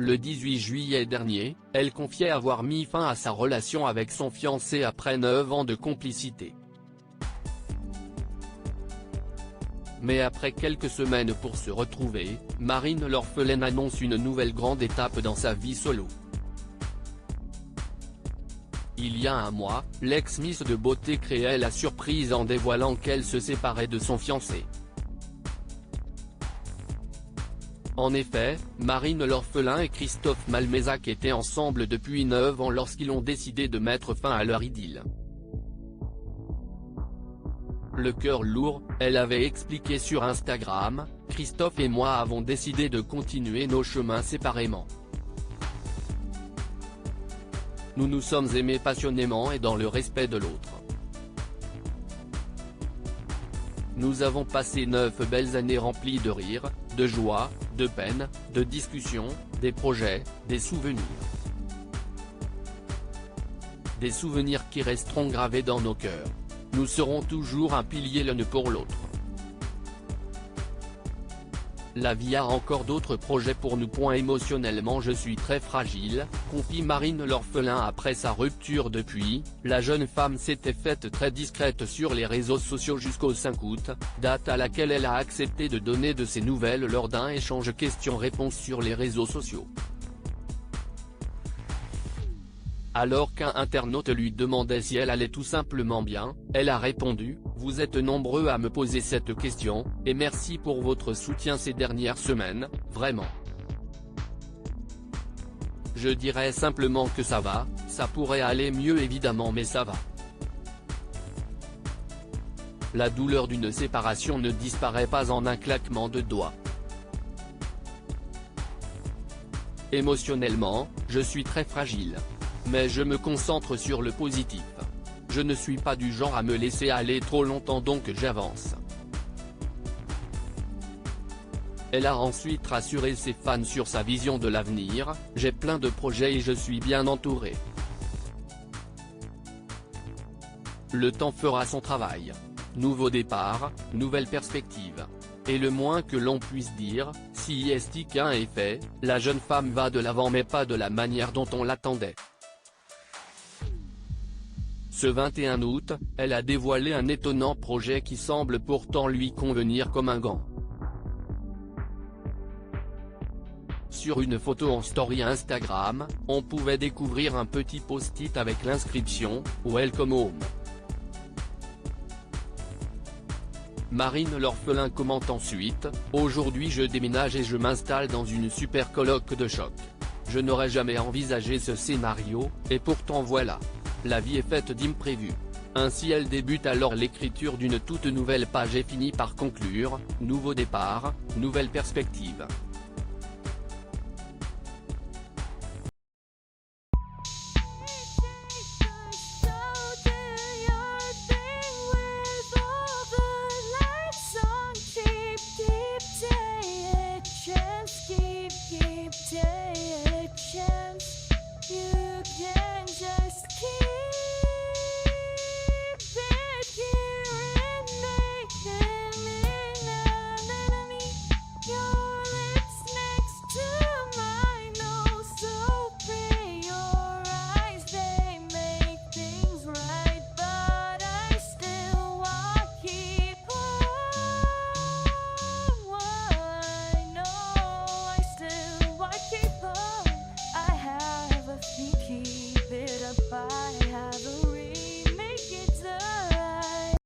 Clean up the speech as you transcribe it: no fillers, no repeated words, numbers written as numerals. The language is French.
Le 18 juillet dernier, elle confiait avoir mis fin à sa relation avec son fiancé après 9 ans de complicité. Mais après quelques semaines pour se retrouver, Marine l'orphelin annonce une nouvelle grande étape dans sa vie solo. Il y a un mois, l'ex-miss de beauté créait la surprise en dévoilant qu'elle se séparait de son fiancé. En effet, Marine l'orphelin et Christophe Malmezac étaient ensemble depuis 9 ans lorsqu'ils ont décidé de mettre fin à leur idylle. Le cœur lourd, elle avait expliqué sur Instagram, « Christophe et moi avons décidé de continuer nos chemins séparément. Nous nous sommes aimés passionnément et dans le respect de l'autre. Nous avons passé 9 belles années remplies de rires, de joie, de peine, de discussions, des projets, des souvenirs. Des souvenirs qui resteront gravés dans nos cœurs. Nous serons toujours un pilier l'un pour l'autre. La vie a encore d'autres projets pour nous. Émotionnellement je suis très fragile, confie Marine l'orphelin après sa rupture. Depuis, la jeune femme s'était faite très discrète sur les réseaux sociaux jusqu'au 5 août, date à laquelle elle a accepté de donner de ses nouvelles lors d'un échange questions-réponses sur les réseaux sociaux. Alors qu'un internaute lui demandait si elle allait tout simplement bien, elle a répondu « Vous êtes nombreux à me poser cette question, et merci pour votre soutien ces dernières semaines, vraiment. Je dirais simplement que ça va, ça pourrait aller mieux évidemment mais ça va. La douleur d'une séparation ne disparaît pas en un claquement de doigts. Émotionnellement, je suis très fragile. Mais je me concentre sur le positif. Je ne suis pas du genre à me laisser aller trop longtemps donc j'avance. » Elle a ensuite rassuré ses fans sur sa vision de l'avenir, « J'ai plein de projets et je suis bien entourée. Le temps fera son travail. Nouveau départ, nouvelle perspective. » Et le moins que l'on puisse dire, si qu'un est fait, la jeune femme va de l'avant mais pas de la manière dont on l'attendait. Ce 21 août, elle a dévoilé un étonnant projet qui semble pourtant lui convenir comme un gant. Sur une photo en story Instagram, on pouvait découvrir un petit post-it avec l'inscription « Welcome home ». Marine l'orphelin commente ensuite « Aujourd'hui je déménage et je m'installe dans une super coloc de choc. Je n'aurais jamais envisagé ce scénario, et pourtant voilà. La vie est faite d'imprévus. » Ainsi elle débute alors l'écriture d'une toute nouvelle page et finit par conclure « Nouveau départ, nouvelle perspective. » Keep it up, I have a